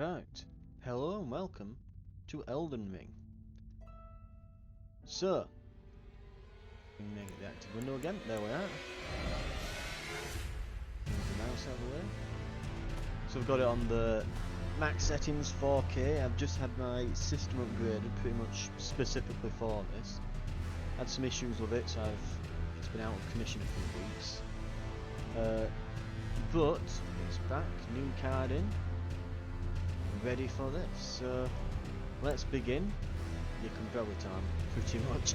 Right. Hello and welcome to Elden Ring. So, we can make it the active window again. There we are. Move the mouse out of the way. So we've got it on the max settings 4K. I've just had my system upgraded pretty much specifically for this. Had some issues with it, so it's been out of commission a few weeks. But it's back, new card in. Ready for this, so let's begin. You can probably tell I'm pretty much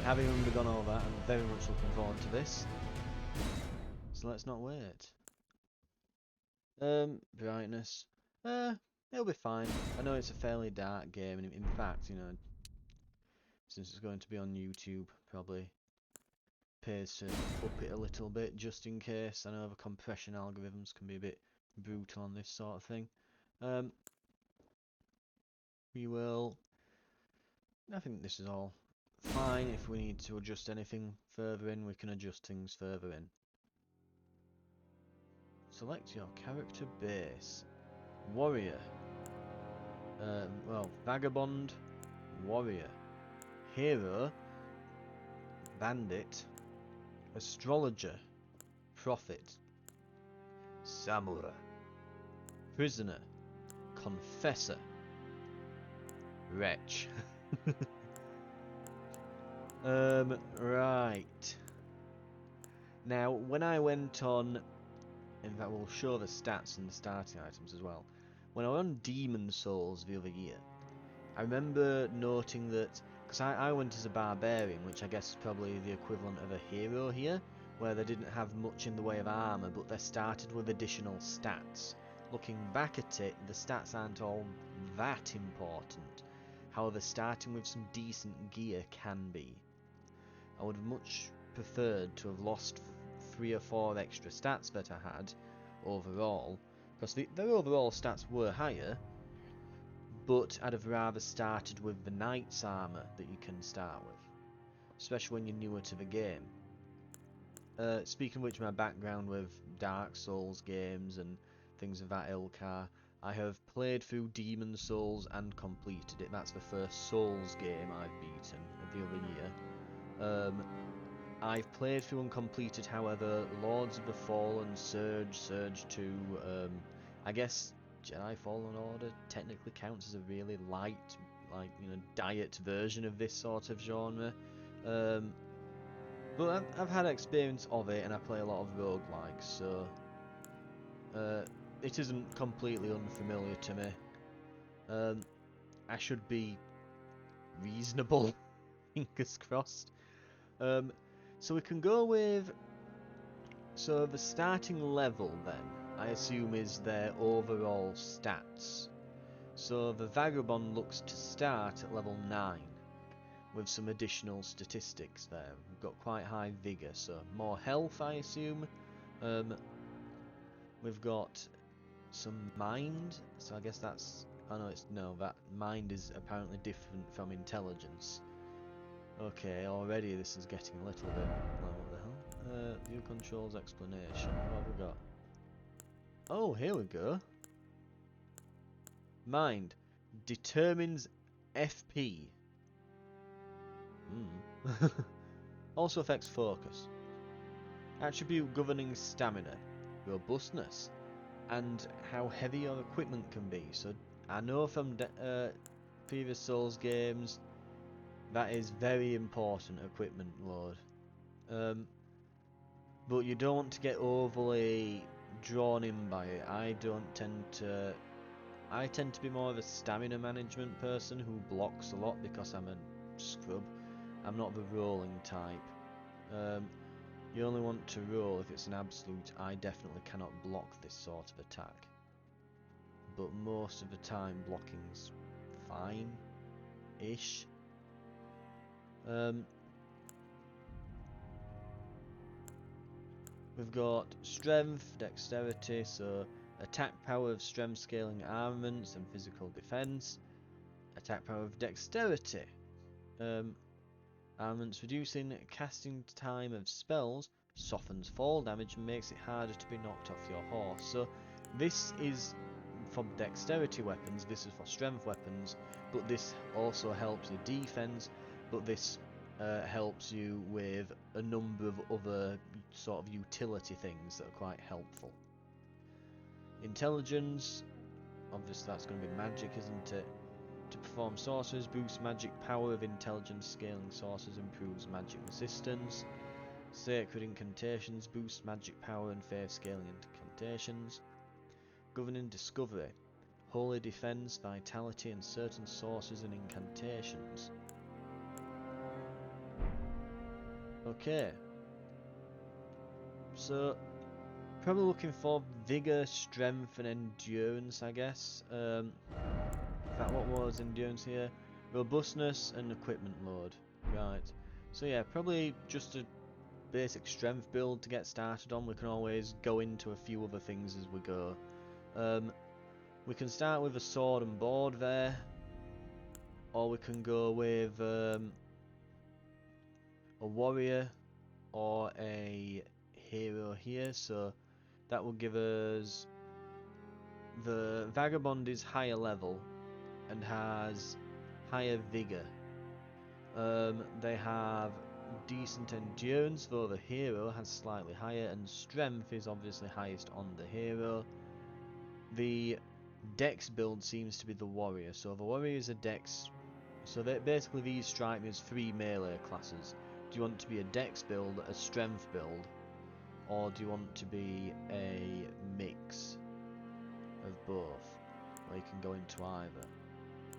having undergone all that. I'm very much looking forward to this, so let's not wait. Brightness, it'll be fine. I know it's a fairly dark game, and in fact, you know, since it's going to be on YouTube, probably pays to up it a little bit just in case. I know the compression algorithms can be a bit brutal on this sort of thing. I think this is all fine. If we need to adjust anything further in, we can adjust things further in. Select your character base. Warrior. Well, Vagabond, Warrior. Hero, Bandit, Astrologer, Prophet, Samurai, Prisoner, Confessor, Wretch. Right. Now, when I went on, in fact, we'll show the stats and the starting items as well. When I went on Demon Souls the other year, I remember noting that, because I went as a barbarian, which I guess is probably the equivalent of a hero here, where they didn't have much in the way of armor, but they started with additional stats. Looking back at it, the stats aren't all that important. However, starting with some decent gear can be. I would have much preferred to have lost 3 or 4 extra stats that I had overall, because their overall stats were higher, but I'd have rather started with the knight's armor that you can start with, especially when you're newer to the game. Speaking of which, my background with Dark Souls games and things of that ilk are, I have played through Demon Souls and completed it. That's the first Souls game I've beaten of the other year. I've played through and completed, however, Lords of the Fallen, Surge 2, I guess Jedi Fallen Order technically counts as a really light, like, you know, diet version of this sort of genre. But I've had experience of it, and I play a lot of roguelikes, so it isn't completely unfamiliar to me. I should be reasonable, fingers crossed. So we can go with... So the starting level then, I assume, is their overall stats. So the Vagabond looks to start at level 9, with some additional statistics there. We've got quite high vigour, so more health, I assume. We've got some mind, so I guess that's... Oh no, that mind is apparently different from intelligence. Okay, already this is getting a little bit... Well, what the hell? View controls explanation. What have we got? Oh, here we go. Mind. Determines FP. Also affects focus. Attribute governing stamina. Robustness. And how heavy your equipment can be. So, I know from previous Souls games... That is very important, equipment load. But you don't want to get overly drawn in by it. I tend to be more of a stamina management person who blocks a lot because I'm a scrub. I'm not the rolling type. You only want to roll if it's an absolute, I definitely cannot block this sort of attack. But most of the time blocking's fine-ish. We've got strength, dexterity, so attack power of strength scaling armaments and physical defense. Attack power of dexterity. Armaments reducing casting time of spells, softens fall damage and makes it harder to be knocked off your horse. So this is for dexterity weapons, this is for strength weapons, but this also helps your defense, but this helps you with a number of other sort of utility things that are quite helpful. Intelligence, obviously that's going to be magic, isn't it? To perform sorceries, boosts magic power of intelligence, scaling sorceries improves magic resistance. Sacred incantations, boosts magic power and faith scaling incantations. Governing discovery, holy defense, vitality and certain sorceries and incantations. Okay. So, probably looking for vigor, strength and endurance, I guess. In fact, what was endurance here? Robustness and equipment load. Right. So yeah, probably just a basic strength build to get started on. We can always go into a few other things as we go. We can start with a sword and board there, or we can go with a warrior or a hero here. So that will give us the vagabond is higher level and has higher vigor. They have decent endurance, though the hero has slightly higher, and strength is obviously highest on the hero. The dex build seems to be the warrior, so the warrior is a dex. So basically these strike me as 3 melee classes. Do you want to be a dex build, a strength build, or do you want to be a mix of both? Or you can go into either.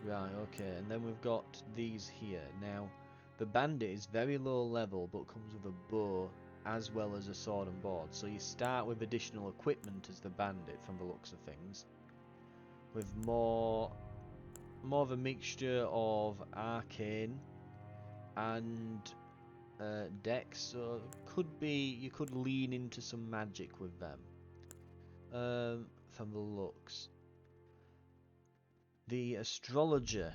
Right, okay, and then we've got these here. Now, the bandit is very low level, but comes with a bow as well as a sword and board. So you start with additional equipment as the bandit from the looks of things. With more of a mixture of arcane and dex, so you could lean into some magic with them. From the looks. The astrologer,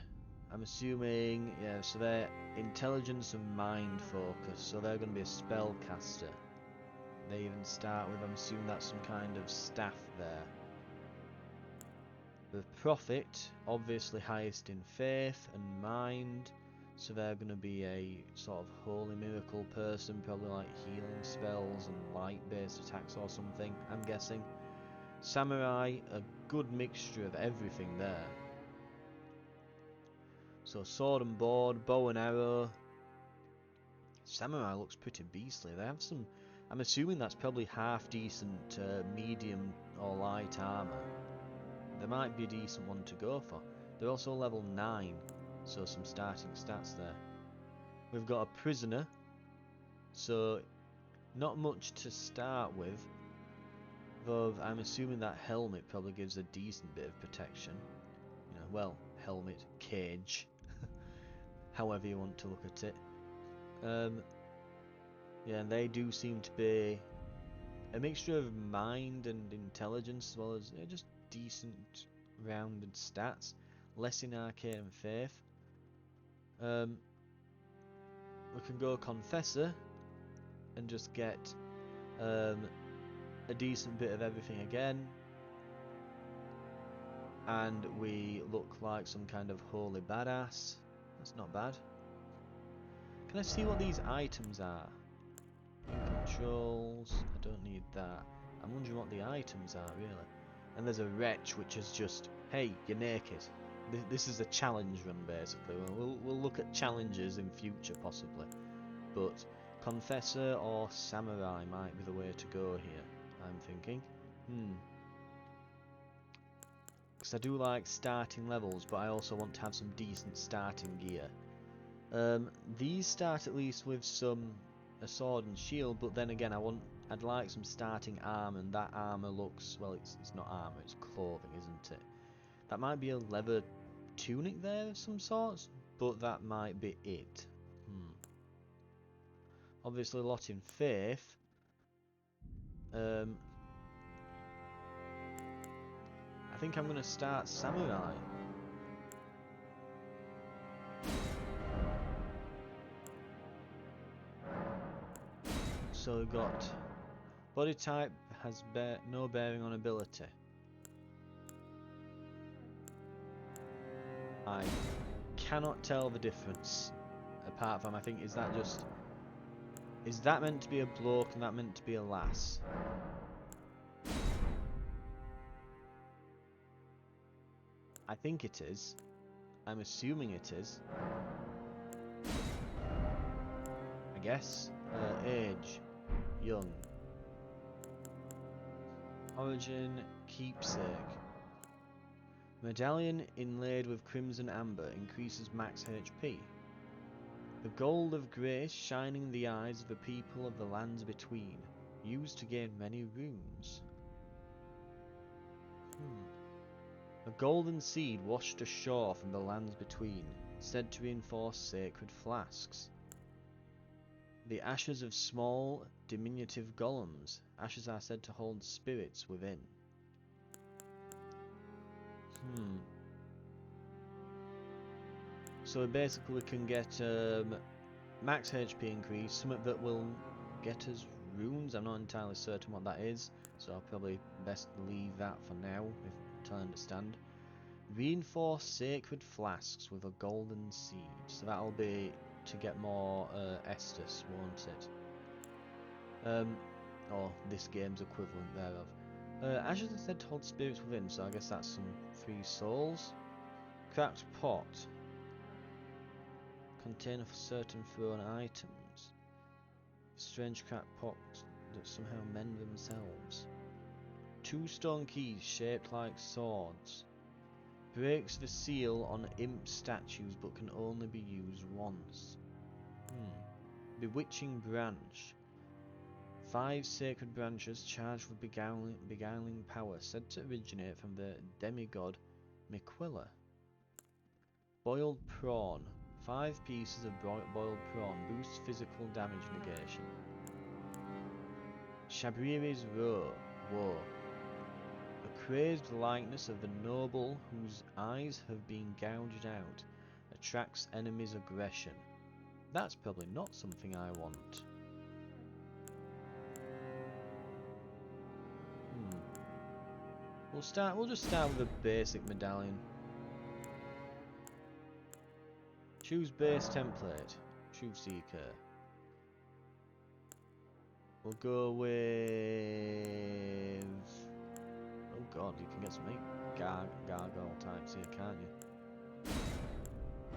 I'm assuming, yeah, so they're intelligence and mind focus, so they're going to be a spellcaster. They even start with, I'm assuming that's some kind of staff there. The prophet, obviously highest in faith and mind, so they're going to be a sort of holy miracle person, probably like healing spells and light-based attacks or something, I'm guessing. Samurai, a good mixture of everything there. So sword and board, bow and arrow. Samurai looks pretty beastly. They have some... I'm assuming that's probably half decent medium or light armor. There might be a decent one to go for. They're also level 9, so some starting stats there. We've got a prisoner, so not much to start with. Though I'm assuming that helmet probably gives a decent bit of protection. You know, well, helmet, cage. However you want to look at it. Yeah, and they do seem to be a mixture of mind and intelligence, as well as just decent rounded stats. Less in arcane and faith. We can go confessor and just get a decent bit of everything again. And we look like some kind of holy badass. That's not bad. Can I see what these items are? New controls. I don't need that. I'm wondering what the items are, really. And there's a wretch, which is just, hey, you're naked. This is a challenge run, basically. We'll look at challenges in future, possibly. But confessor or samurai might be the way to go here, I'm thinking. Because I do like starting levels, but I also want to have some decent starting gear. These start at least with a sword and shield, but then again I'd like some starting armor, and that armor looks, well, it's not armor, it's clothing, isn't it? That might be a leather tunic there of some sorts, but that might be it. Obviously a lot in faith. I think I'm going to start samurai. So we've got body type has no bearing on ability. I cannot tell the difference. Apart from, I think, is that meant to be a bloke and that meant to be a lass? I think it is. I'm assuming it is. I guess. Age. Young. Origin. Keepsake. Medallion inlaid with crimson amber increases max HP. The gold of grace shining in the eyes of the people of the lands between. Used to gain many runes. A golden seed washed ashore from the lands between, said to reinforce sacred flasks. The ashes of small, diminutive golems. Ashes are said to hold spirits within. So basically we can get max HP increase, something that will get us runes. I'm not entirely certain what that is, so I'll probably best leave that for now, until I understand. Reinforce sacred flasks with a golden seed. So that'll be to get more Estus, won't it? Or this game's equivalent thereof. Ashes are said to hold spirits within, so I guess that's some 3 souls. Cracked pot. Container for certain thrown items. Strange cracked pots that somehow mend themselves. 2 stone keys shaped like swords. Breaks the seal on imp statues but can only be used once. Bewitching branch. 5 sacred branches charged with beguiling power, said to originate from the demigod Miquilla. Boiled prawn. 5 pieces of boiled prawn boosts physical damage negation. Shabriri's woe. A crazed likeness of the noble whose eyes have been gouged out attracts enemies' aggression. That's probably not something I want. We'll just start with a basic medallion. Choose base template. Truth Seeker. We'll go with... Oh god, you can get some gargoyle types here, can't you?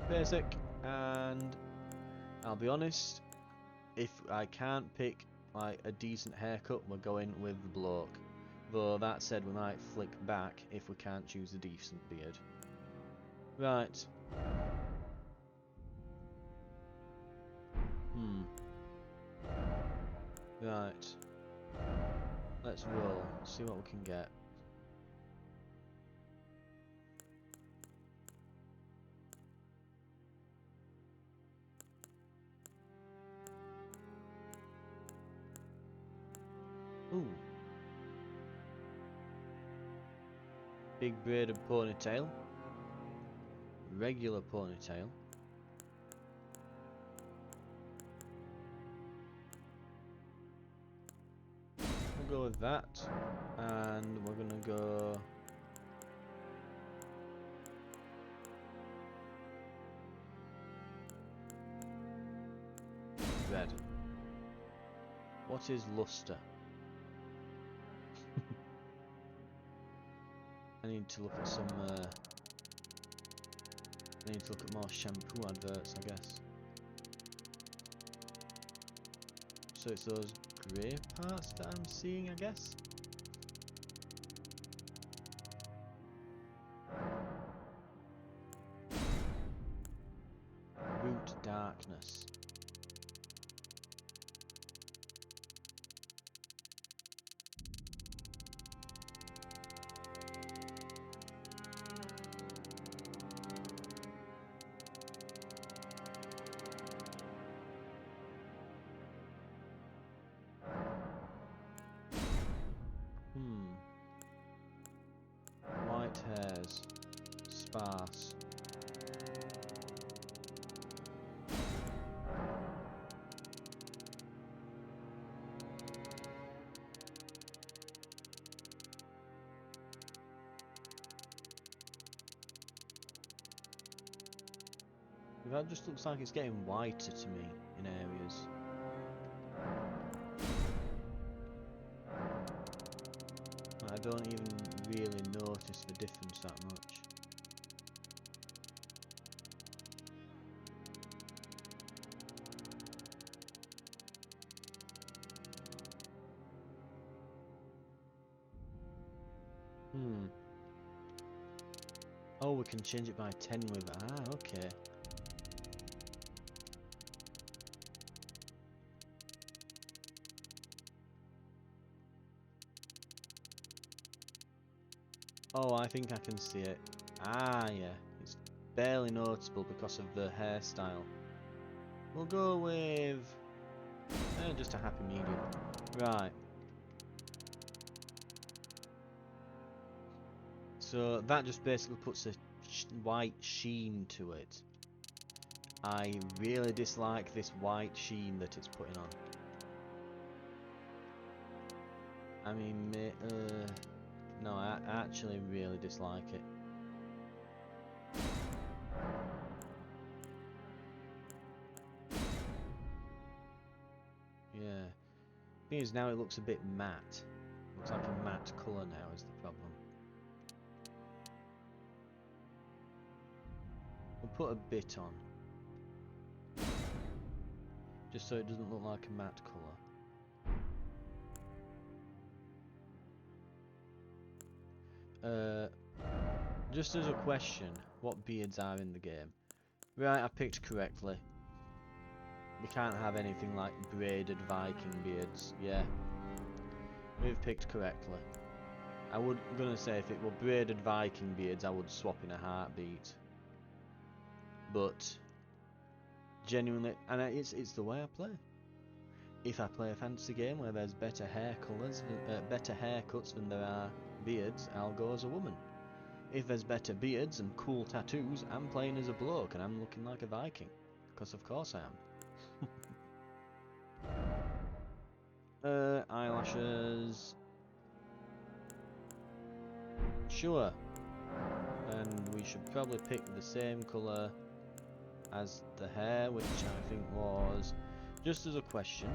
Basic. And I'll be honest, if I can't pick like a decent haircut, we're going with the bloke. Though that said, we might flick back if we can't choose a decent beard. Right. Right. Let's roll. See what we can get. Ooh. Big braided ponytail. Regular ponytail. We'll go with that. And we're gonna go... red. What is luster? I need to look at some I need to look at more shampoo adverts, I guess. So it's those grey parts that I'm seeing, I guess. Root darkness. White hairs. Sparse. That just looks like it's getting whiter to me in areas. I don't even really notice the difference that much. Oh, we can change it by 10 with... Ah, okay. Oh, I think I can see it. Ah, yeah. It's barely noticeable because of the hairstyle. We'll go with... just a happy medium. Right. So that just basically puts a white sheen to it. I really dislike this white sheen that it's putting on. I mean, no, I actually really dislike it. Yeah. Thing is, now it looks a bit matte. Looks like a matte colour now is the problem. We'll put a bit on. Just so it doesn't look like a matte colour. Just as a question, what beards are in the game? Right, I picked correctly. We can't have anything like braided Viking beards. Yeah. We've picked correctly. I would gonna say if it were braided Viking beards I would swap in a heartbeat. But genuinely, and it's the way I play. If I play a fantasy game where there's better hair colours, better haircuts than there are beards, I'll go as a woman. If there's better beards and cool tattoos, I'm playing as a bloke and I'm looking like a Viking. Because of course I am. Eyelashes. Sure. And we should probably pick the same colour as the hair, which I think was, just as a question,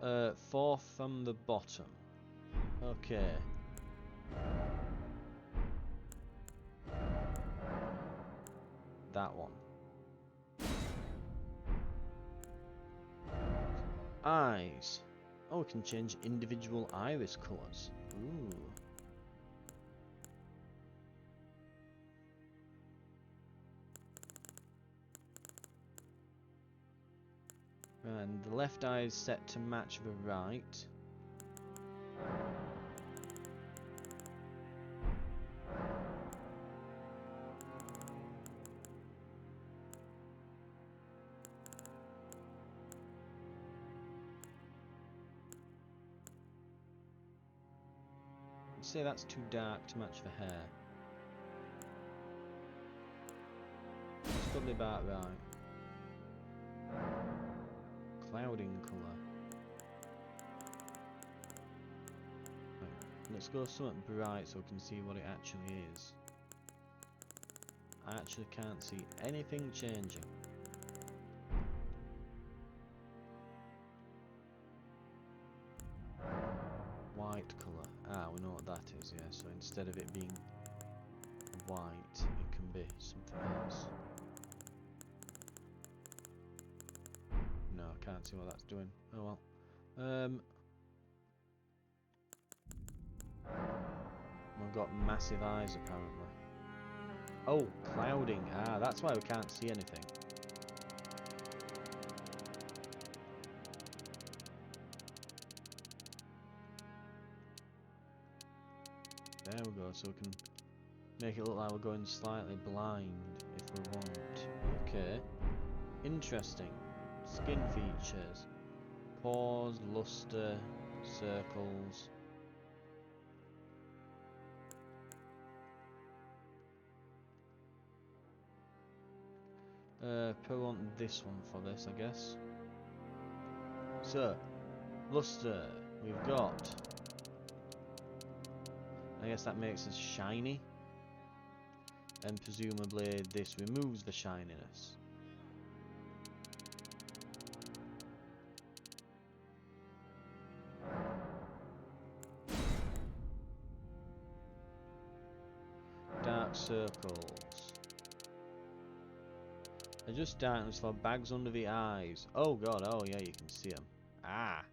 4 from the bottom. Okay. That one. Eyes. Oh, we can change individual iris colours. Ooh. And the left eye is set to match the right. I'd say that's too dark to match the hair. It's probably about right. Clouding colour. Right. Let's go something bright so we can see what it actually is. I actually can't see anything changing. White colour. Ah, we know what that is, yeah. So instead of it being white, it can be something else. No, I can't see what that's doing. Oh well. We've got massive eyes apparently. Oh, clouding. Ah, that's why we can't see anything. There we go, so we can make it look like we're going slightly blind if we want. Okay. Interesting. Skin features. Pores, luster, circles. Probably want this one for this, I guess. So, luster. We've got... I guess that makes us shiny. and presumably this removes the shininess. Dark circles. Adjust darkness for bags under the eyes. Oh god, oh yeah, you can see them. Ah!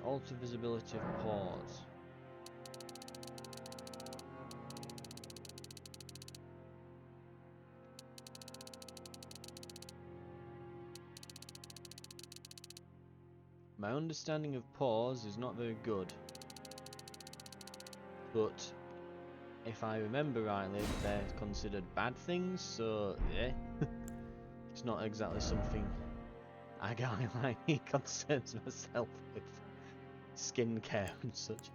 Alter visibility of pores. My understanding of pores is not very good, but if I remember rightly, they're considered bad things, so yeah, it's not exactly something I highly concerns myself with. Skincare and such.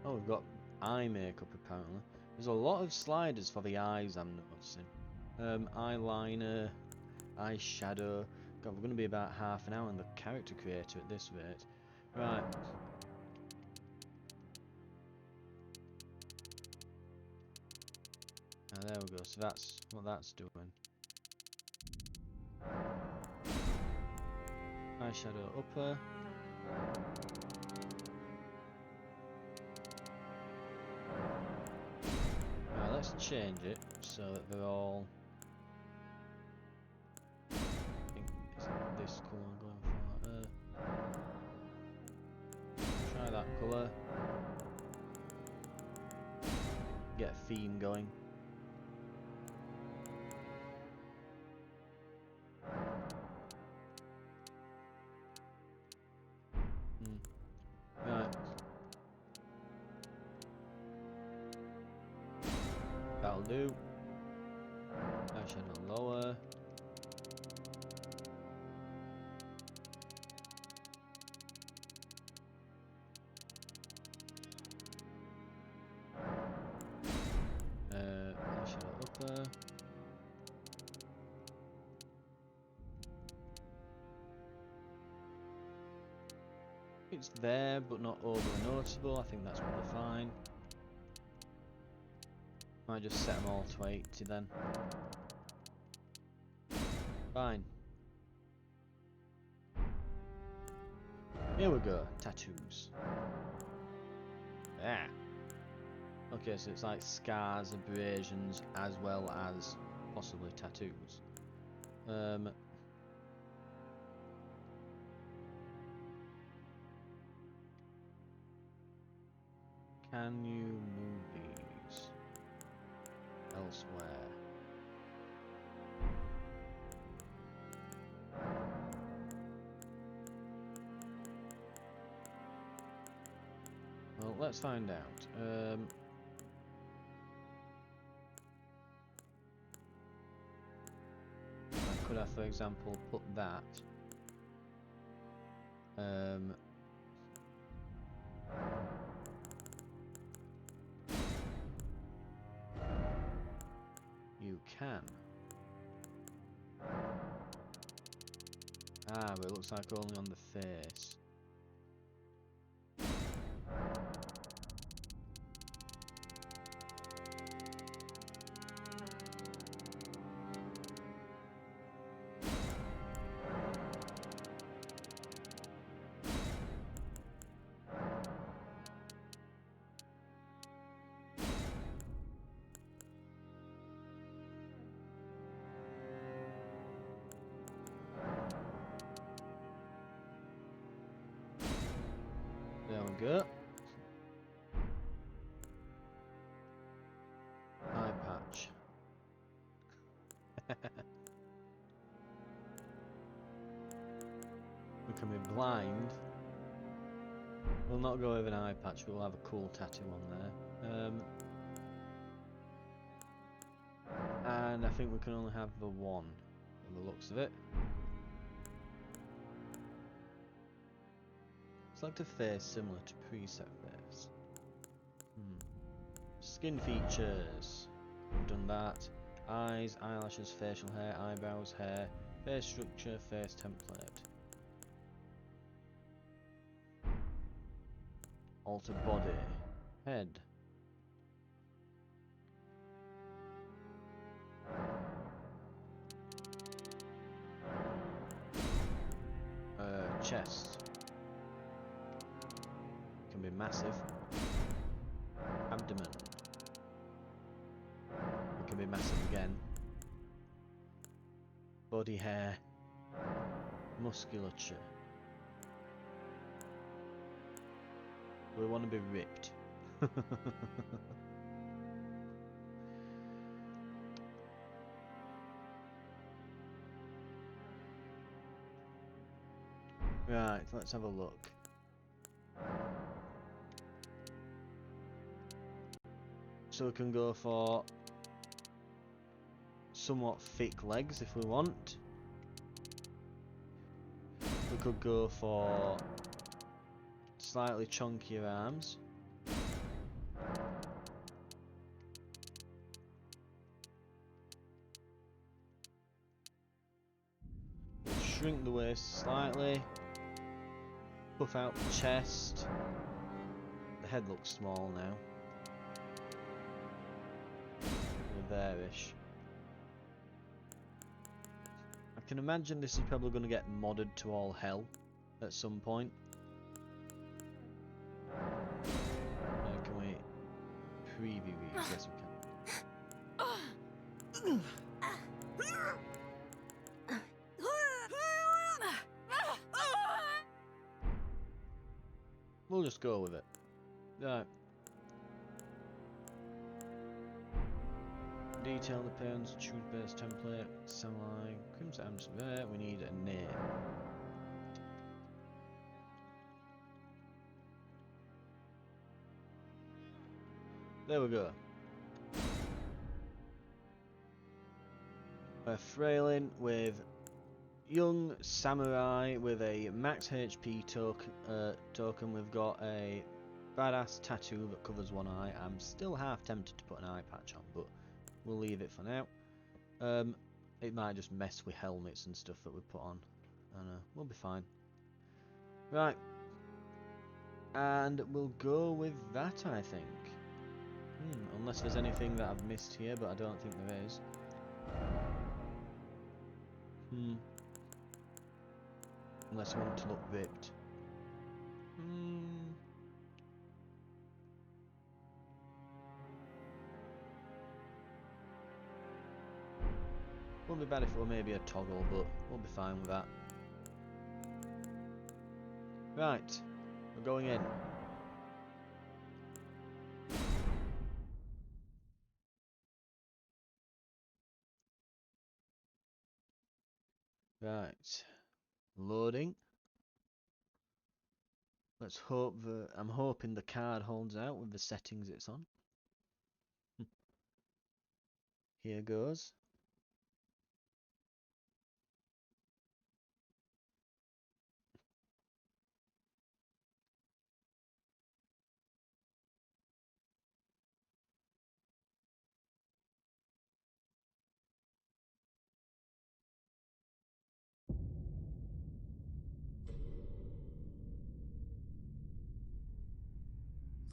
Oh, we've got eye makeup apparently. There's a lot of sliders for the eyes I'm noticing. Eyeliner, eyeshadow. God, we're going to be about half an hour on the character creator at this rate. Right. Ah, there we go. So that's what that's doing. Eyeshadow upper. Right, let's change it so that they're all. I think it's this colour I'm going for. Try that colour. Get a theme going. Right. That'll do. Eyeshadow lower. Eyeshadow upper. It's there, but not overly noticeable. I think that's probably fine. Might just set them all to 80 then. Fine. Here we go. Tattoos. Ah. Okay, so it's like scars, abrasions, as well as possibly tattoos. Can you move these elsewhere? Well, let's find out. Could I, for example, put that? You can. Ah, but it looks like only on the face. There we go. Eye patch. We can be blind. We'll not go with an eye patch, but we'll have a cool tattoo on there. And I think we can only have the one, from the looks of it. Select a face similar to preset face. Skin features. We've done that. Eyes, eyelashes, facial hair, eyebrows, hair, face structure, face template. Alter body. Head. Chest. Can be massive. Abdomen. It can be massive again. Body hair. Musculature. We want to be ripped. Right, let's have a look. So we can go for somewhat thick legs if we want. We could go for slightly chunkier arms. We'll shrink the waist slightly. Puff out the chest. The head looks small now. We're there-ish. I can imagine this is probably going to get modded to all hell at some point. Can we preview these? Yes, we can. We'll just go with it. Right. Detailed appearance, truth-based template, samurai, crimson arms. There, we need a name. There we go. A Frailin with young samurai with a max HP token. We've got a badass tattoo that covers one eye. I'm still half tempted to put an eye patch on, but we'll leave it for now. It might just mess with helmets and stuff that we put on. And we'll be fine. Right. And we'll go with that, I think. Unless there's anything that I've missed here, but I don't think there is. Unless you want to look ripped. Wouldn't be bad if it were maybe a toggle, but we'll be fine with that. Right, we're going in. Right, loading. Let's hope that I'm hoping the card holds out with the settings it's on. Here goes.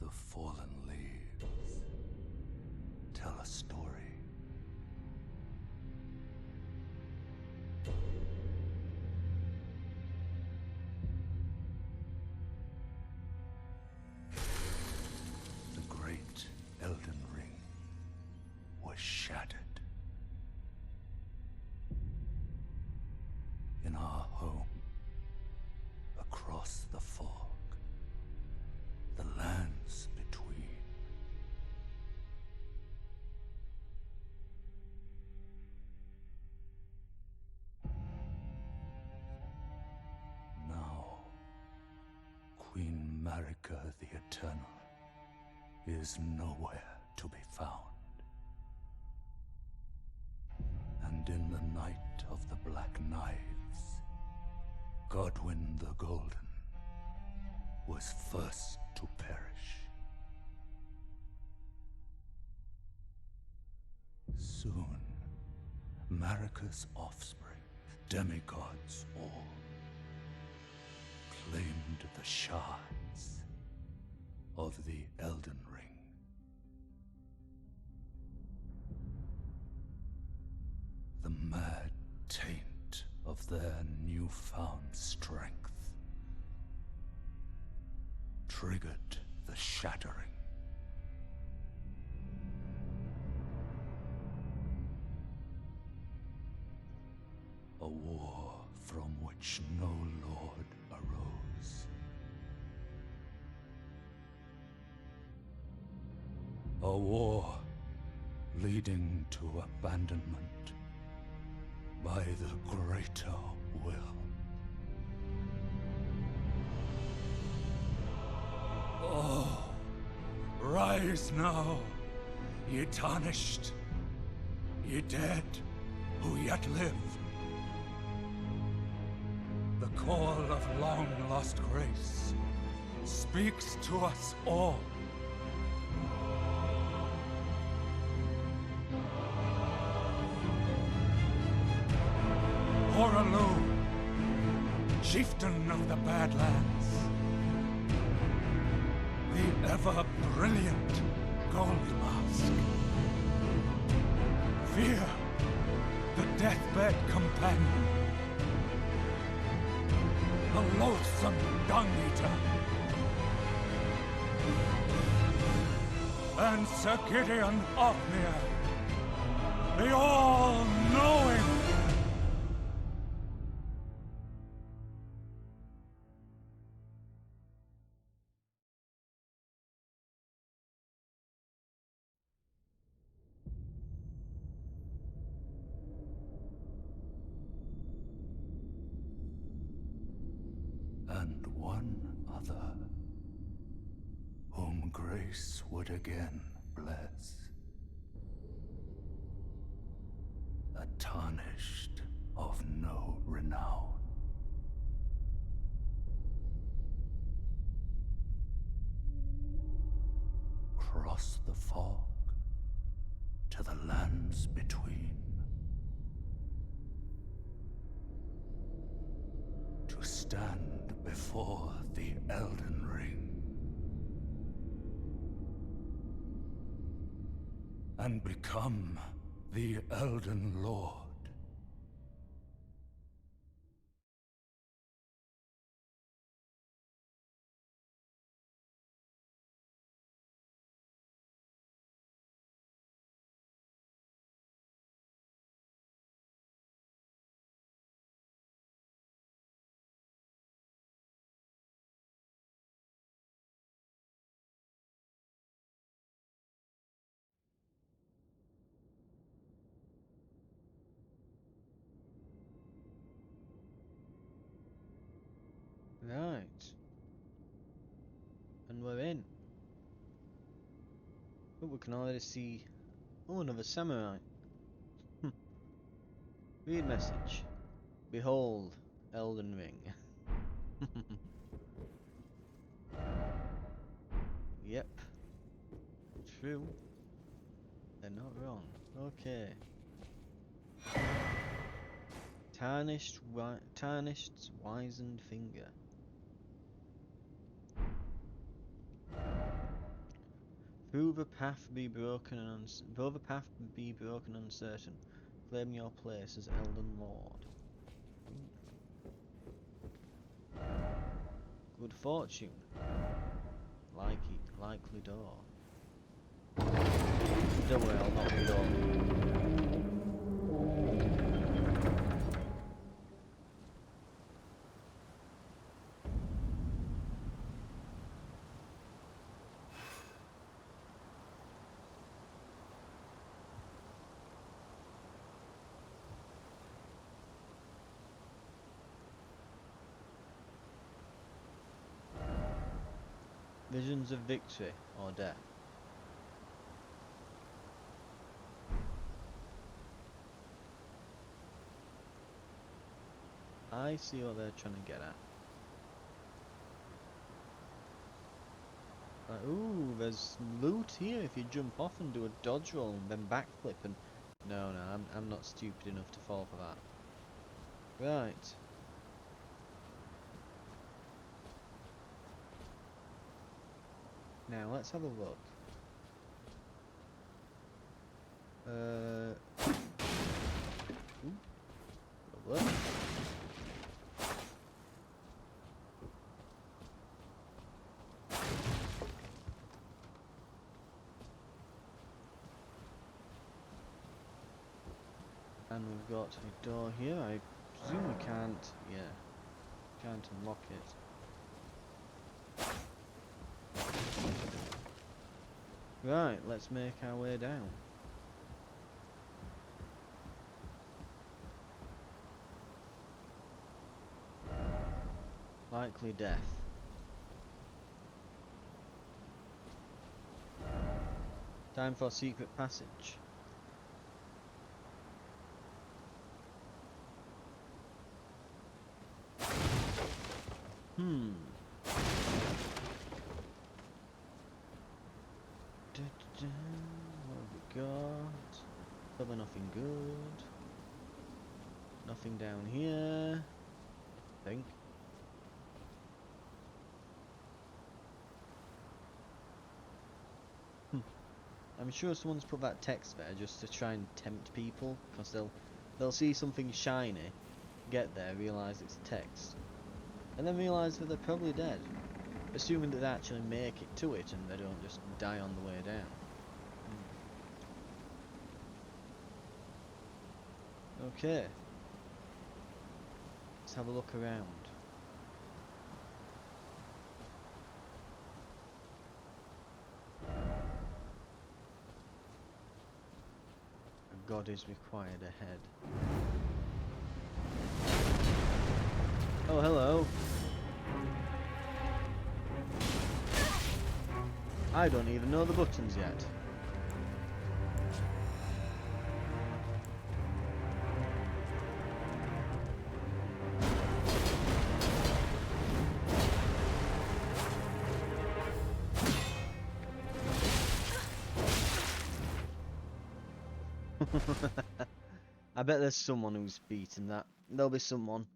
The fallen leaves tell a story. The great Elden Ring was shattered. In our home, across the fog, the lands between. Now, Queen Marika the Eternal is nowhere to be found. And in the night of the Black Knives, Godwyn the Golden was first to perish. soon, Marika's offspring, demigods all, claimed the shards of the Elden Ring. The mad taint of their newfound strength triggered the shattering. A war from which no lord arose. A war leading to abandonment by the greater will. Oh, rise now, ye tarnished, ye dead who yet live. The call of long-lost grace speaks to us all. Horalu, chieftain of the Badlands, the ever-brilliant Gold Mask. Fear, the deathbed companion, the loathsome dung-eater, and Sir Gideon Othmere, the all-knowing. And one other, whom grace would again bless. A tarnished of no renown. Cross the fog to the lands between. To stand before the Elden Ring and become the Elden Lord. Right. And we're in. Oh, we can already see... Oh, another samurai. Read message. Behold, Elden Ring. Yep. True. They're not wrong. Okay. Tarnished's wizened finger. Though the path be broken and uncertain, claim your place as Elden Lord. Good fortune. Likely door. Don't worry, I'll knock the door. Visions of victory or death. I see what they're trying to get at. Ooh, there's loot here if you jump off and do a dodge roll and then backflip and No, no, I'm not stupid enough to fall for that. Right. Now let's have a look. Ooh, lovely. And we've got a door here. I presume we can't. Yeah, can't unlock it. Right, let's make our way down. Likely death. Time for secret passage. Hmm. What have we got? Probably nothing good. Nothing down here. I think. I'm sure someone's put that text there just to try and tempt people, because they'll see something shiny, get there, realise it's text, and then realise that they're probably dead, assuming that they actually make it to it and they don't just die on the way down. Okay. Let's have a look around. A god is required ahead. Oh, hello. I don't even know the buttons yet. I bet there's someone who's beaten that. There'll be someone.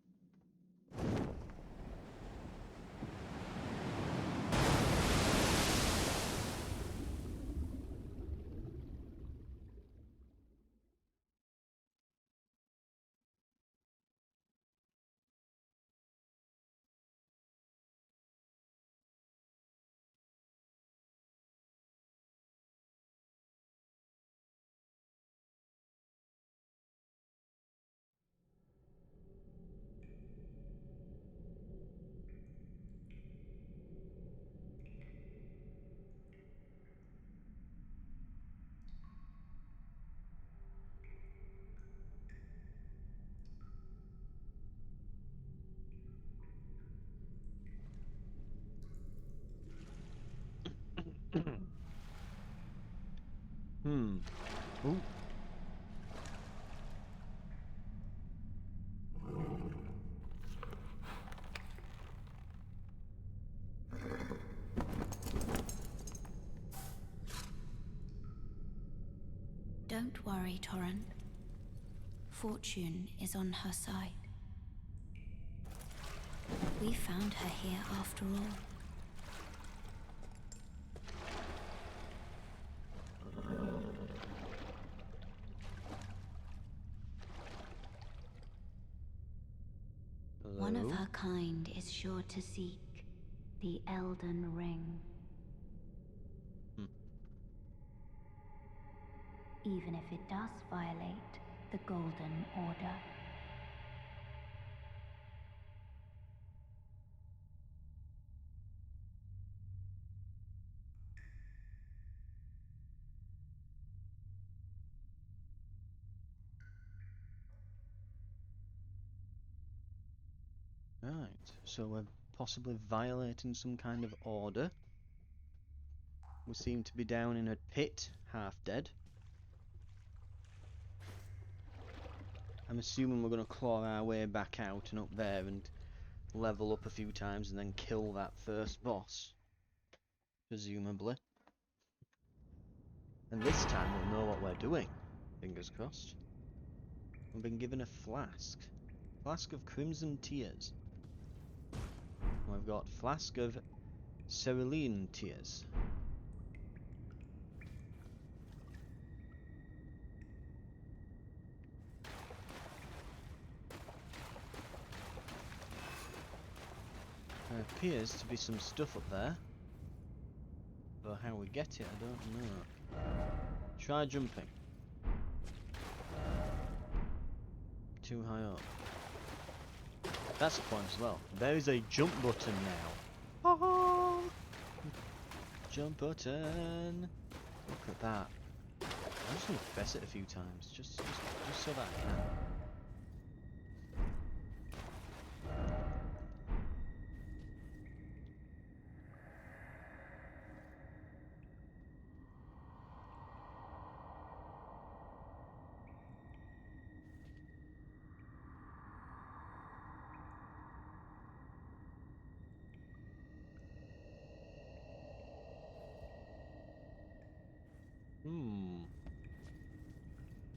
Hmm. Ooh. Don't worry, Torrent. Fortune is on her side. We found her here after all. Hello? One of her kind is sure to seek the Elden Ring. Even if it does violate the Golden Order. Right, so we're possibly violating some kind of order. We seem to be down in a pit, half dead. I'm assuming we're going to claw our way back out and up there and level up a few times and then kill that first boss. Presumably. And this time we'll know what we're doing. Fingers crossed. We've been given a flask. Flask of Crimson Tears. We've got Flask of Cerulean Tears. There appears to be some stuff up there. Though how we get it, I don't know. Try jumping. Too high up. That's a point as well. There is a jump button now. Oh! Jump button. Look at that. I'm just gonna press it a few times, just so that I can.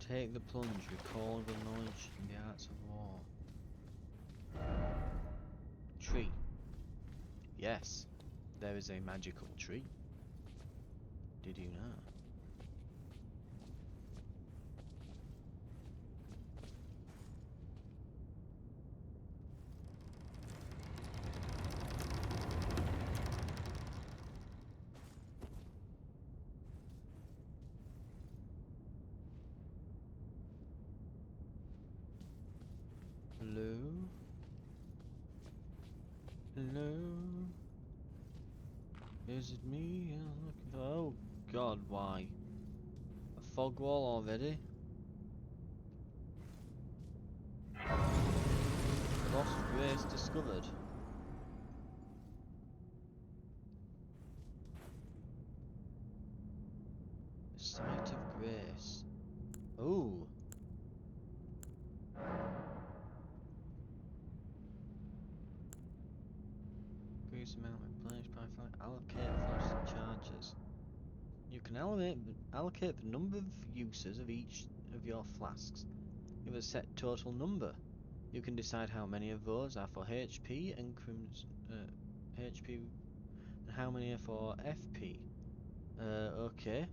Take the plunge, recall the knowledge and the arts of war. Tree. Yes, there is a magical tree. Did you know? Hello? Hello? Is it me? I'm looking for... Oh god, why? A fog wall already? Lost grace discovered. The site of grace. Oh! Increase amount replenished by allocate flash charges. You can allocate the number of uses of each of your flasks. You have a set total number. You can decide how many of those are for HP and HP and how many are for FP. Okay.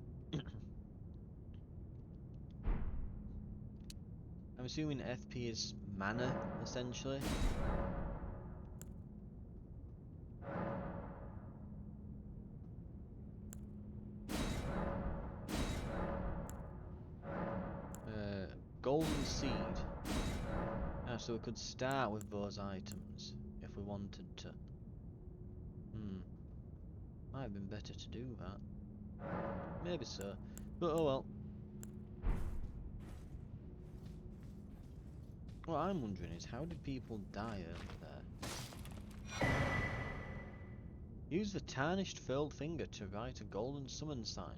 I'm assuming FP is mana, essentially. Golden seed. So we could start with those items if we wanted to. Might have been better to do that. Maybe so. But oh well. What I'm wondering is, how did people die over there? Use the tarnished furled finger to write a golden summon sign.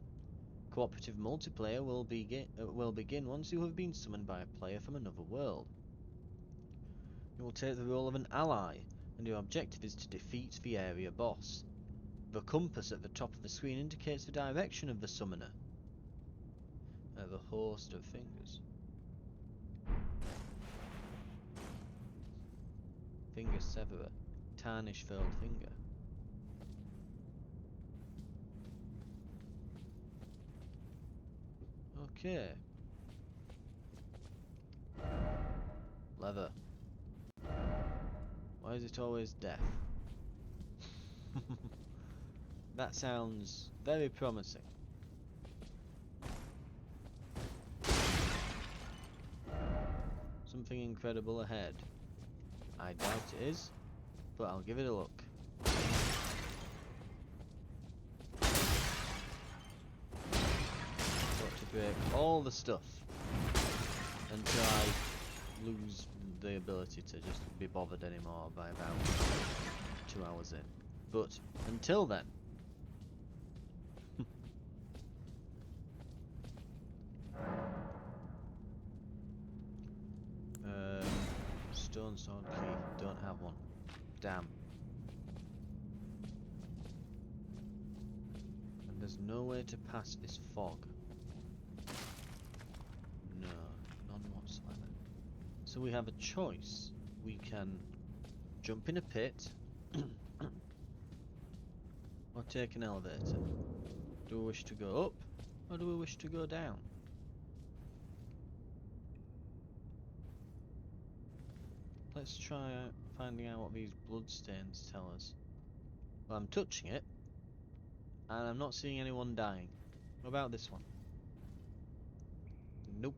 Cooperative multiplayer will begin once you have been summoned by a player from another world. You will take the role of an ally, and your objective is to defeat the area boss. The compass at the top of the screen indicates the direction of the summoner. The host of fingers. Finger severer. Tarnished furled finger. Okay. Leather. Why is it always death? That sounds very promising. Something incredible ahead. I doubt it is, but I'll give it a look. Got to break all the stuff until I lose the ability to just be bothered anymore by about 2 hours in. But until then, stone sword key, don't have one. Damn. And there's no way to pass this fog. So we have a choice. We can jump in a pit or take an elevator. Do we wish to go up or do we wish to go down? Let's try finding out what these bloodstains tell us. Well, I'm touching it and I'm not seeing anyone dying. What about this one? Nope.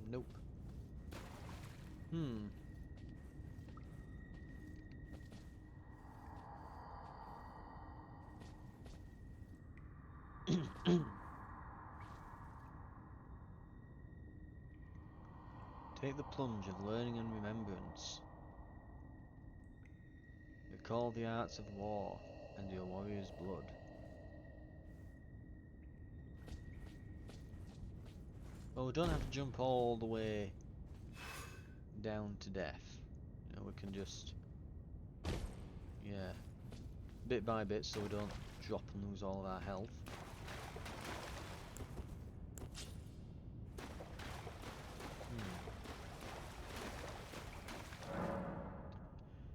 Nope. Take the plunge of learning and remembrance. Recall the arts of war and your warrior's blood. Well, we don't have to jump all the way down to death. You know, we can just, yeah, bit by bit so we don't drop and lose all of our health.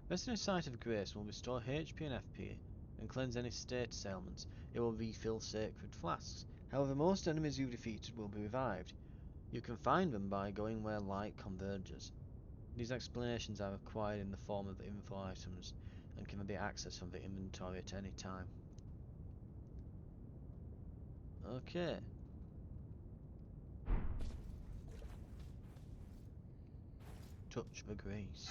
Resting in sight of grace will restore HP and FP and cleanse any status ailments. It will refill sacred flasks. However, most enemies you've defeated will be revived. You can find them by going where light converges. These explanations are required in the form of info items and can be accessed from the inventory at any time. Okay. Touch the grace.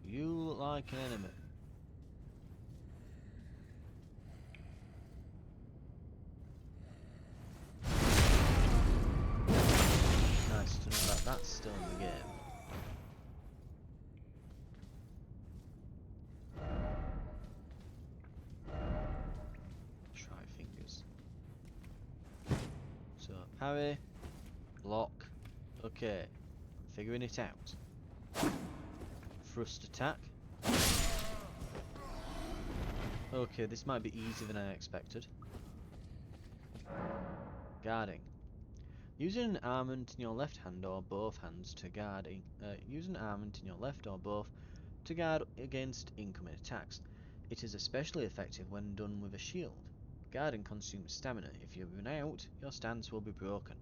You look like an enemy. Nice to know that that's still in the game. Try fingers. So, parry, block. Okay, I'm figuring it out. Thrust attack. Okay, this might be easier than I expected. Guarding. Use an armament in your left hand or both hands to guard. Use an armament in your left or both to guard against incoming attacks. It is especially effective when done with a shield. Guarding consumes stamina. If you run out, your stance will be broken.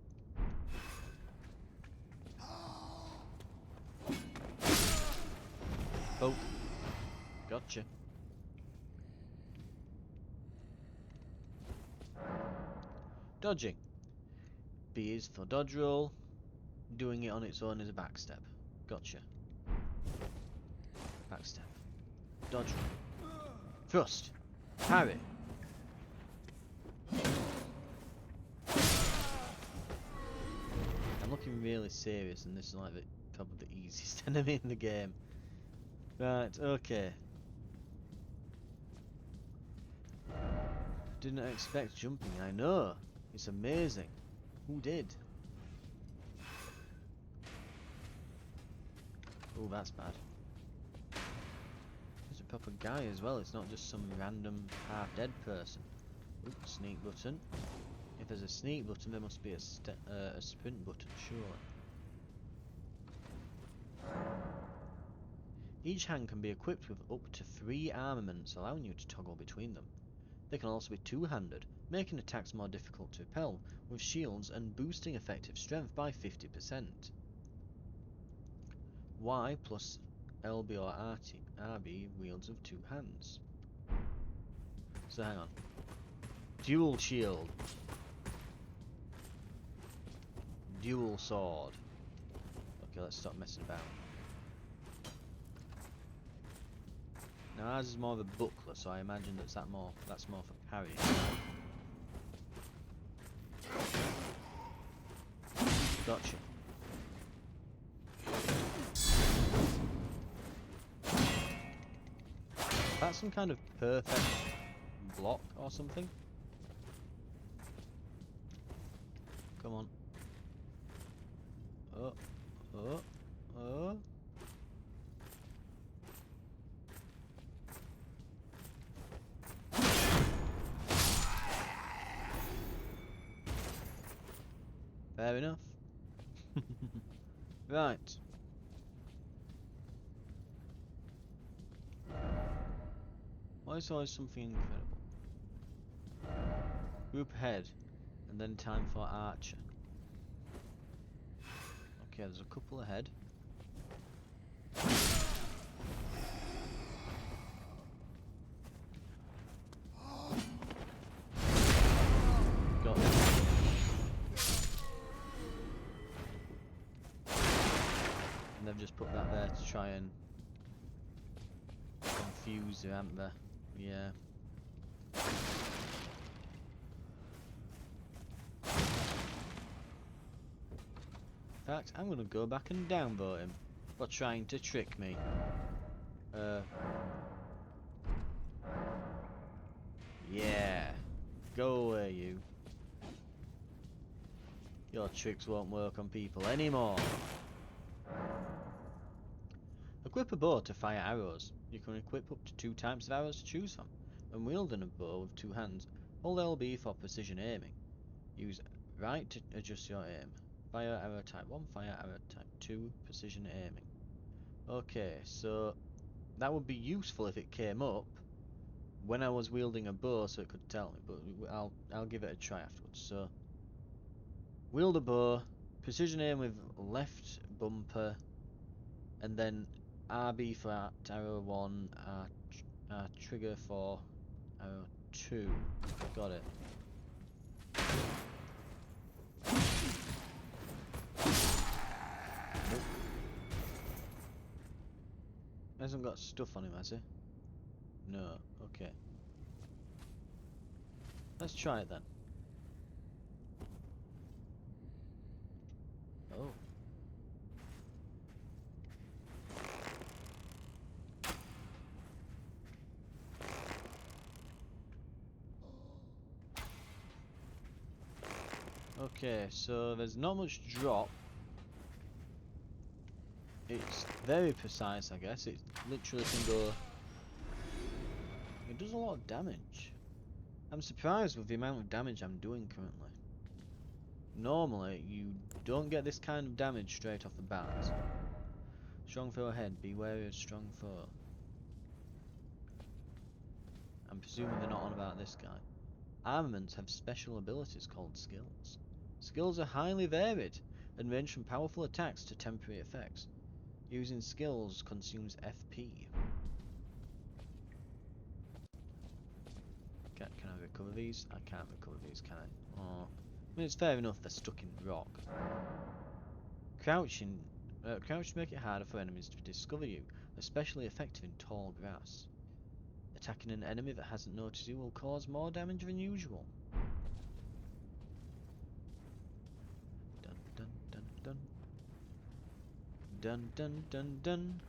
Poke. Gotcha. Dodging. B is for dodge roll. Doing it on its own is a backstep. Gotcha. Backstep. Dodge roll. Thrust. Parry. I'm looking really serious and this is like probably the easiest enemy in the game. Right, okay. Didn't expect jumping, I know. It's amazing. Who did? Oh, that's bad. There's a proper guy as well, it's not just some random half-dead person. Ooh, sneak button. If there's a sneak button, there must be a sprint button, surely. Each hand can be equipped with up to 3 armaments, allowing you to toggle between them. They can also be two-handed, making attacks more difficult to repel, with shields and boosting effective strength by 50%. Y plus LB or RB wields of 2 hands. So hang on. Dual shield. Dual sword. Okay, let's stop messing about. Now ours is more of a buckler, so I imagine that's more for parrying. Gotcha. That's some kind of perfect block or something. Come on. Oh. Fair enough. Right. Why is always something incredible? Group ahead, and then time for Archer. Okay, there's a couple ahead. Got them. And they've just put that there to try and confuse you, haven't they? Yeah. In fact, I'm gonna go back and downvote him for trying to trick me. Yeah. Go away, you. Your tricks won't work on people anymore. Equip a bow to fire arrows. You can equip up to 2 types of arrows to choose from. When wielding a bow with 2 hands, hold LB for precision aiming. Use right to adjust your aim. Fire arrow type 1, fire arrow type 2, precision aiming. Okay, so that would be useful if it came up when I was wielding a bow so it could tell me, but I'll give it a try afterwards. So wield a bow, precision aim with left bumper, and then RB for arrow 1, trigger for arrow 2. Got it. Nope. Hasn't got stuff on him, has he? No. Okay. Let's try it then. Oh. Okay, so there's not much drop. It's very precise, I guess. It literally can go... It does a lot of damage. I'm surprised with the amount of damage I'm doing currently. Normally, you don't get this kind of damage straight off the bat. Strong foe ahead. Be wary of strong foe. I'm presuming they're not on about this guy. Armaments have special abilities called skills. Skills are highly varied and range from powerful attacks to temporary effects. Using skills consumes FP. Can I recover these? I can't recover these, can I? Oh. I mean, it's fair enough they're stuck in rock. Crouch to make it harder for enemies to discover you, especially effective in tall grass. Attacking an enemy that hasn't noticed you will cause more damage than usual. Dun dun dun dun. Dun dun dun dun.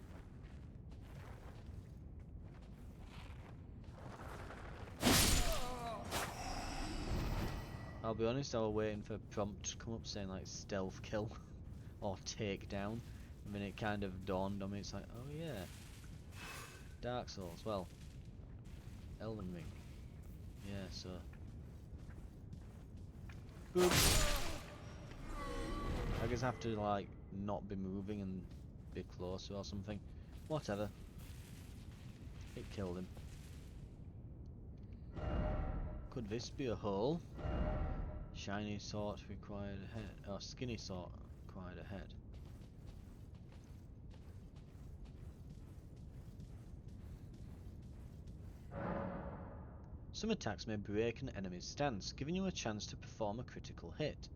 I'll be honest, I was waiting for a prompt to come up saying like stealth kill or takedown, and then it kind of dawned on me, it's like, oh yeah, Dark Souls, well, Elden Ring, yeah, so, boop. I guess I have to like not be moving and be closer or something, whatever, it killed him. Could this be a hole? Shiny sort required a head, or skinny sort required a head. Some attacks may break an enemy's stance, giving you a chance to perform a critical hit.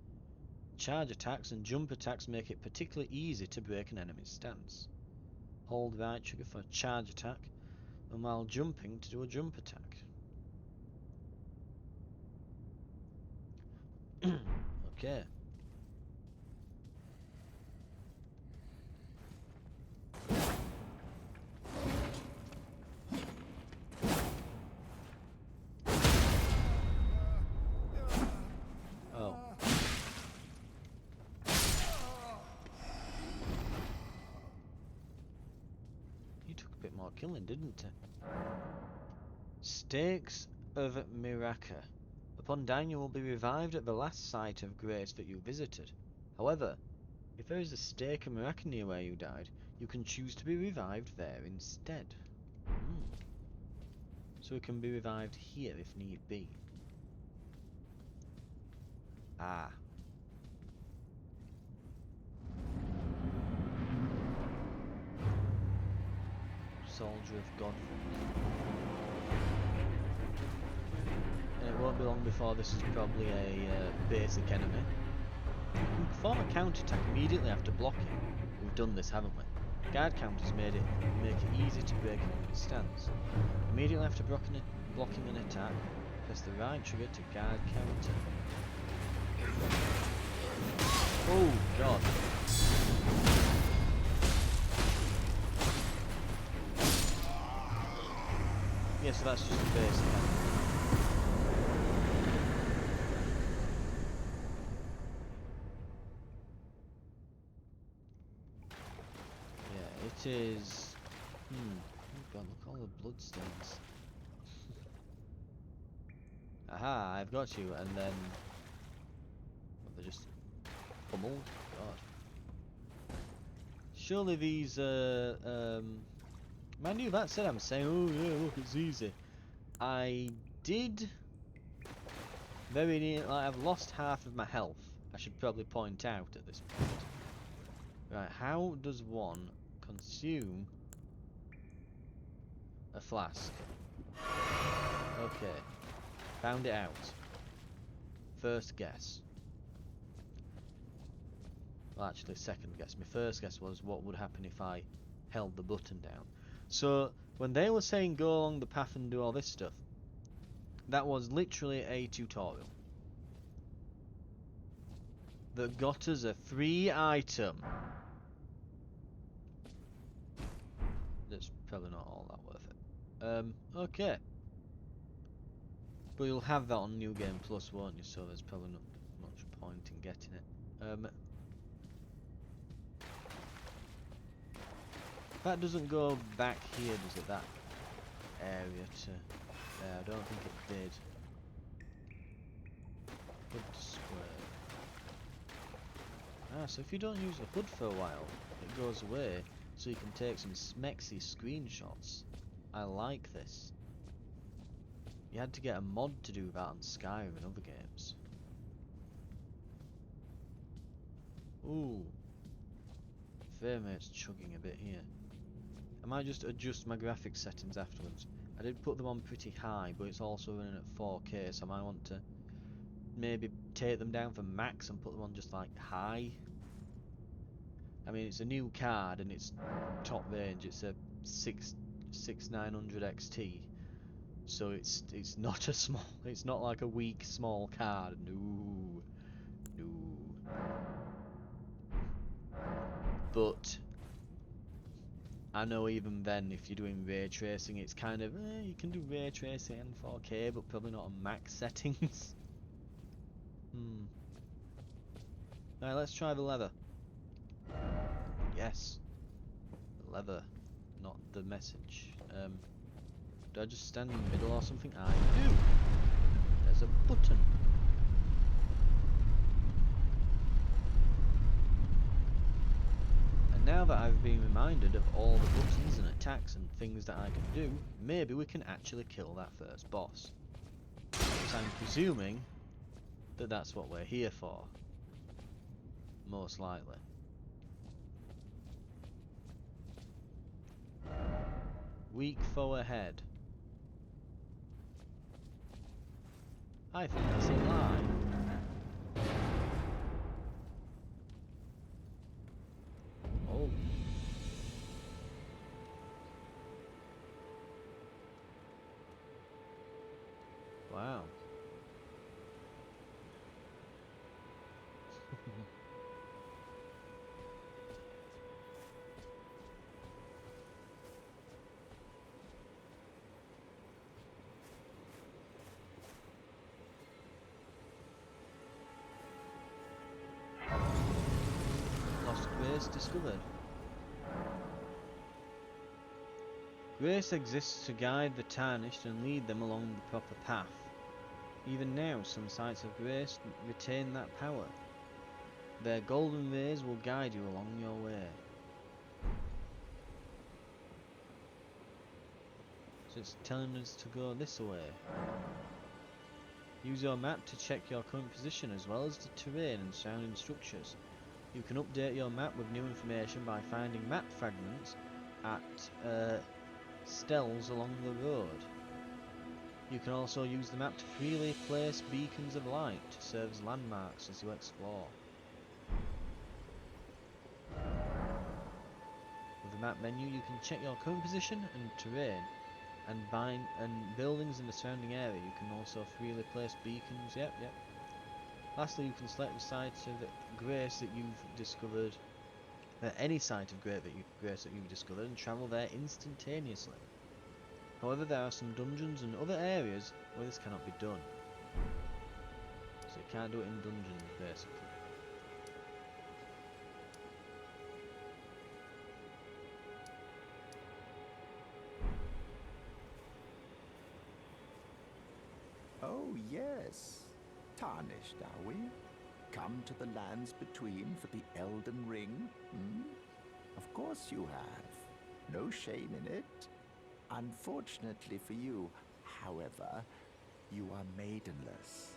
Charge attacks and jump attacks make it particularly easy to break an enemy's stance. Hold right trigger for a charge attack, and while jumping to do a jump attack. Okay. Oh. He took a bit more killing, didn't he? Stakes of Miraka. A Upon dying, you will be revived at the last site of grace that you visited. However, if there is a stake of Miracle near where you died, you can choose to be revived there instead. So it can be revived here if need be. Ah. Soldier of Gotham. And it won't be long before this is probably a basic enemy. You can perform a counterattack immediately after blocking. We've done this, haven't we? Guard counters make it easy to break an stance. Immediately after blocking an attack, press the right trigger to guard counter. Oh god. Yeah, so that's just a basic enemy. Yeah, it is. Oh god, look at all the bloodstains. Aha, I've got you, and then they're just pummeled. God. Surely these mind you, that said, I'm saying, oh yeah, look, it's easy. I did very near, like, I've lost half of my health. I should probably point out at this point. Right, how does one consume a flask? Okay, found it out. First guess. Well, actually, second guess. My first guess was what would happen if I held the button down. So, when they were saying go along the path and do all this stuff, that was literally a tutorial that got us a free item. That's probably not all that worth it. Okay. But you'll have that on New Game Plus, won't you? So there's probably not much point in getting it. That doesn't go back here, does it? That area to there. I don't think it did. Hood display. Ah, so if you don't use the hood for a while, it goes away, so you can take some smexy screenshots. I like this. You had to get a mod to do that on Skyrim and other games. Ooh. Frame rate's chugging a bit here. I might just adjust my graphics settings afterwards. I did put them on pretty high, but it's also running at 4K, so I might want to maybe take them down for max and put them on just like high. I mean, it's a new card and it's top range. It's a 6900 XT, so it's not a small. It's not like a weak small card. No, no. But I know even then, if you're doing ray tracing, it's kind of you can do ray tracing and 4K, but probably not on max settings. Right, let's try the leather. Yes, the leather, not the message. Do I just stand in the middle or something? I do! There's a button. And now that I've been reminded of all the buttons and attacks and things that I can do, maybe we can actually kill that first boss. Because I'm presuming that that's what we're here for. Most likely. Weak foe ahead. I think that's a lie. Oh. Wow. Lost Grace discovered. Grace exists to guide the Tarnished and lead them along the proper path. Even now, some sites of grace retain that power. Their golden rays will guide you along your way. So it's telling us to go this way. Use your map to check your current position as well as the terrain and surrounding structures. You can update your map with new information by finding map fragments at stells along the road. You can also use the map to freely place beacons of light to serve as landmarks as you explore. With the map menu, you can check your current position and terrain, and buildings in the surrounding area. You can also freely place beacons. Yep. Lastly, you can select the site of grace that you've discovered, any site of grace that you've discovered, and travel there instantaneously. However, there are some dungeons and other areas where this cannot be done. So you can't do it in dungeons, basically. Oh, yes. Tarnished, are we? Come to the lands between for the Elden Ring? Of course you have. No shame in it. Unfortunately for you, however, you are maidenless.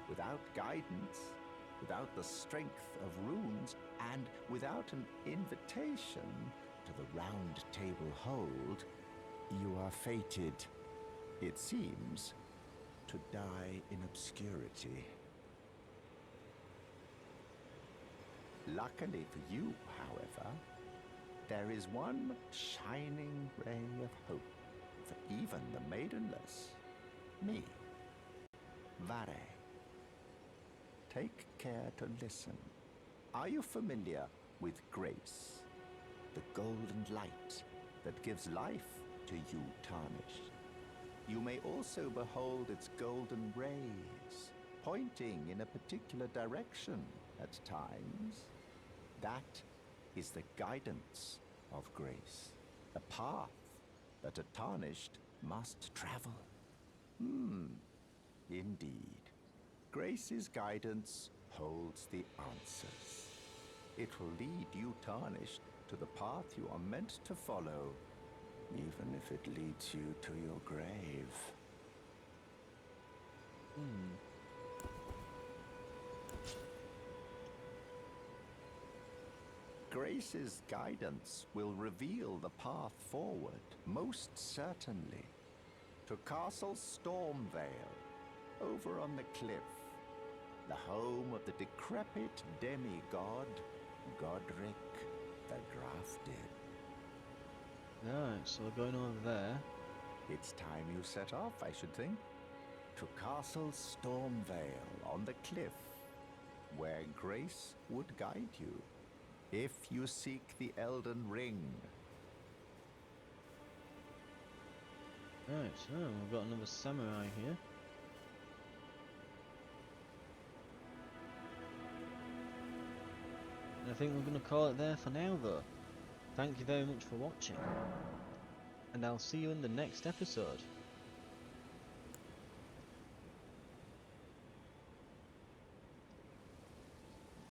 Without guidance, without the strength of runes, and without an invitation to the Round Table Hold, you are fated, it seems, to die in obscurity. Luckily for you, however, there is one shining ray of hope for even the maidenless. Me. Vare. Take care to listen. Are you familiar with grace? The golden light that gives life to you, Tarnished. You may also behold its golden rays, pointing in a particular direction at times. That is the guidance of grace, a path that a Tarnished must travel. Indeed. Grace's guidance holds the answers. It will lead you, Tarnished, to the path you are meant to follow, even if it leads you to your grave. Grace's guidance will reveal the path forward, most certainly. To Castle Stormvale, over on the cliff, the home of the decrepit demigod, Godric the Grafted. Right, so we're going over there. It's time you set off, I should think. To Castle Stormvale on the cliff, where Grace would guide you, if you seek the Elden Ring. Right, so we've got another samurai here. And I think we're going to call it there for now, though. Thank you very much for watching. And I'll see you in the next episode.